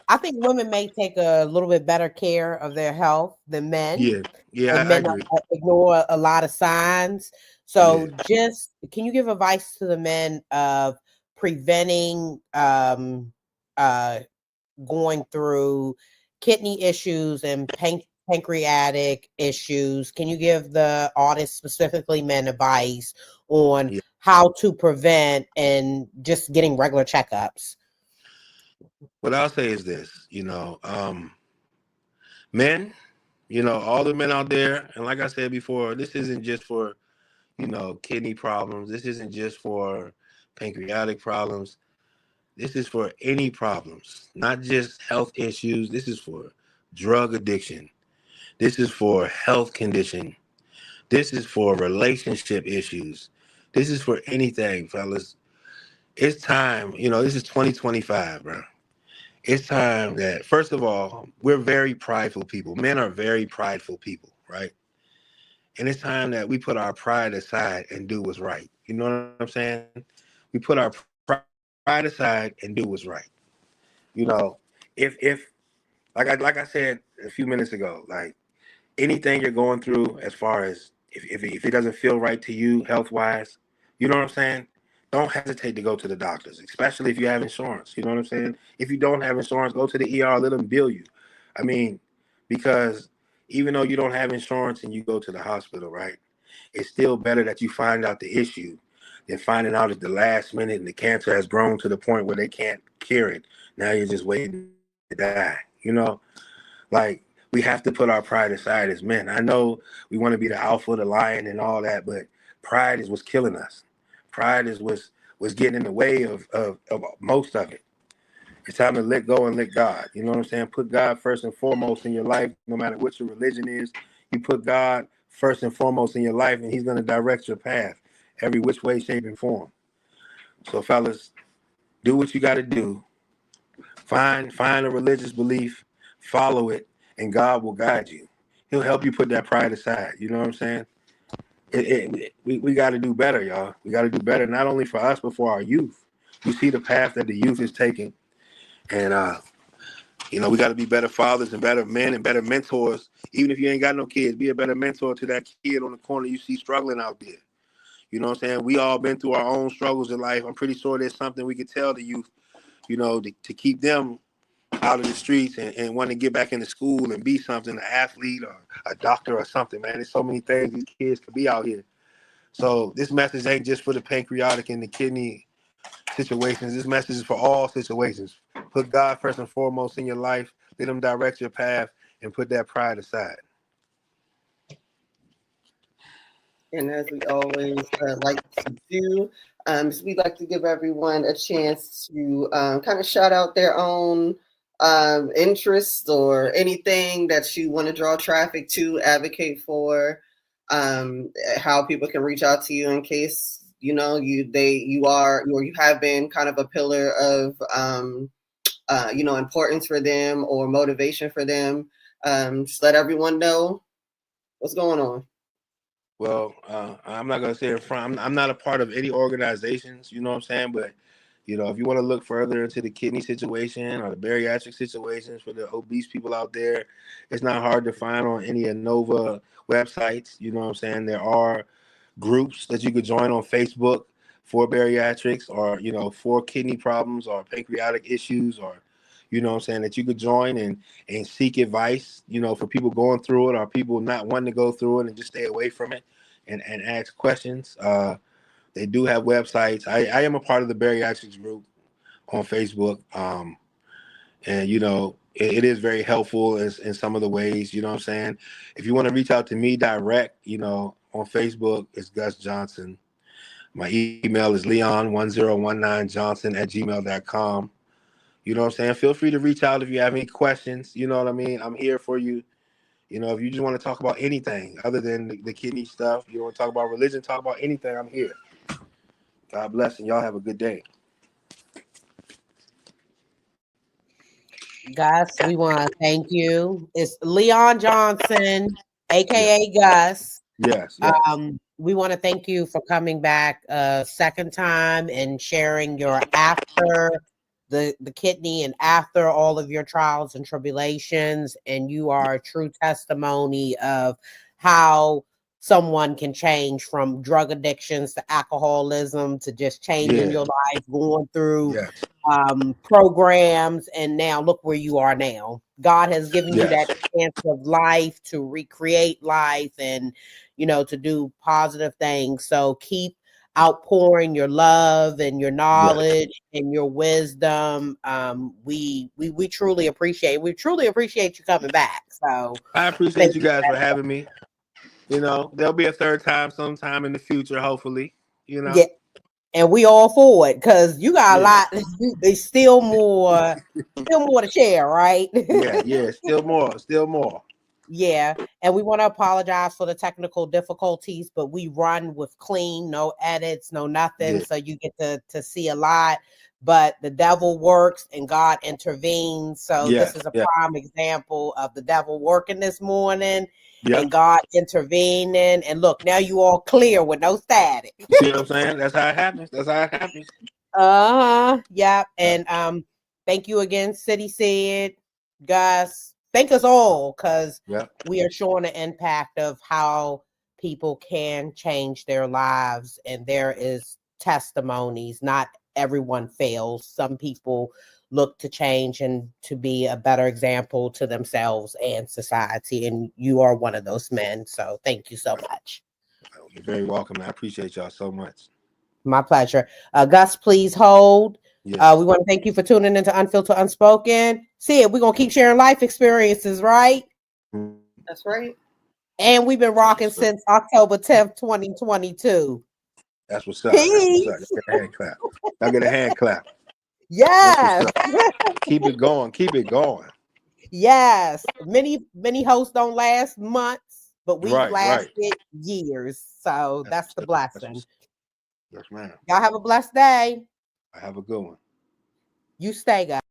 I think women may take a little bit better care of their health than men, Yeah. Yeah, and I men agree. ignore a lot of signs. Yeah. So, just can you give advice to the men of preventing uh, going through kidney issues and pancreatic issues? Can you give the audience, specifically men, advice on Yeah. how to prevent and just getting regular checkups? What I'll say is this, men, all the men out there, and like I said before, this isn't just for, kidney problems. This isn't just for pancreatic problems. This is for any problems, not just health issues. This is for drug addiction. This is for health condition. This is for relationship issues. This is for anything, fellas. It's time, this is 2025, bro. It's time that, first of all, we're very prideful people. Men are very prideful people, right? And it's time that we put our pride aside and do what's right. You know what I'm saying? We put our pride aside and do what's right. You know, if like I said a few minutes ago, like anything you're going through as far as if it doesn't feel right to you health wise, you know what I'm saying? Don't hesitate to go to the doctors, especially if you have insurance. You know what I'm saying? If you don't have insurance, go to the ER, let them bill you. I mean, because even though you don't have insurance and you go to the hospital, right? It's still better that you find out the issue than finding out at the last minute and the cancer has grown to the point where they can't cure it. Now you're just waiting to die. You know, like we have to put our pride aside as men. I know we want to be the alpha, the lion, and all that, but pride is what's killing us. Pride is what's getting in the way of most of it. It's time to let go and let God. You know what I'm saying? Put God first and foremost in your life, no matter what your religion is. You put God first and foremost in your life, and He's going to direct your path every which way, shape, and form. So, fellas, do what you got to do. Find a religious belief, follow it, and God will guide you. He'll help you put that pride aside. You know what I'm saying? We got to do better, y'all. We got to do better, not only for us, but for our youth. You see the path that the youth is taking, and we got to be better fathers and better men and better mentors. Even if you ain't got no kids, be a better mentor to that kid on the corner you see struggling out there. You know what I'm saying? We all been through our own struggles in life. I'm pretty sure there's something we could tell the youth, to keep them out of the streets and want to get back into school and be something, an athlete or a doctor or something, man. There's so many things these kids could be out here. So this message ain't just for the pancreatic and the kidney situations. This message is for all situations. Put God first and foremost in your life. Let Him direct your path and put that pride aside. And as we always like to do, so we'd like to give everyone a chance to kind of shout out their own interests or anything that you want to draw traffic to, advocate for, how people can reach out to you in case you have been kind of a pillar of importance for them or motivation for them. Just let everyone know what's going on. Well, I'm not gonna say it from. I'm not a part of any organizations. You know what I'm saying? But if you want to look further into the kidney situation or the bariatric situations for the obese people out there, it's not hard to find on any Nova websites. You know what I'm saying? There are groups that you could join on Facebook for bariatrics or for kidney problems or pancreatic issues or what I'm saying, that you could join and seek advice, for people going through it or people not wanting to go through it and just stay away from it and ask questions. They do have websites. I am a part of the bariatrics group on Facebook. And it is very helpful in some of the ways, you know what I'm saying? If you want to reach out to me direct, on Facebook, it's Guss Johnson. My email is leon1019johnson@gmail.com. You know what I'm saying? Feel free to reach out if you have any questions. You know what I mean? I'm here for you. If you just want to talk about anything other than the kidney stuff, you want to talk about religion, talk about anything, I'm here. God bless, and y'all have a good day. Guss, we want to thank you. It's Leon Johnson, aka Guss. Yes. We want to thank you for coming back a second time and sharing your after the kidney and after all of your trials and tribulations. And you are a true testimony of how someone can change from drug addictions to alcoholism to just changing your life, going through programs, and now look where you are now. God has given you that chance of life to recreate life and to do positive things. So keep outpouring your love and your knowledge and your wisdom. We truly appreciate you coming back. So I appreciate you guys for having me. There'll be a third time sometime in the future, hopefully. Yeah. And we all for it because you got a lot. There's still more to share, right? Still more. Yeah, and we want to apologize for the technical difficulties, but we run with clean, no edits, no nothing, so you get to see a lot. But the devil works and God intervenes. So this is a prime example of the devil working this morning and God intervening. And look, now you all clear with no static. See what I'm saying? That's how it happens. Yeah. And thank you again, City Sid, Guss. Thank us all because we are showing the impact of how people can change their lives, and there is testimonies. Not everyone fails. Some people look to change and to be a better example to themselves and society. And you are one of those men. So thank you so much. You're very welcome. I appreciate y'all so much. My pleasure. Guss, please hold. Yes. We want to thank you for tuning into Unfiltered, Unspoken. See it. We're going to keep sharing life experiences, right? That's right. And we've been rocking since October 10th, 2022. That's what's up. Peace. That's what's up. Get a hand clap. I'll get a hand clap. Yes. Keep it going. Keep it going. Yes. Many hosts don't last months, but we've lasted years. So that's the blessing. Yes, ma'am. Y'all have a blessed day. I have a good one. You stay, guys.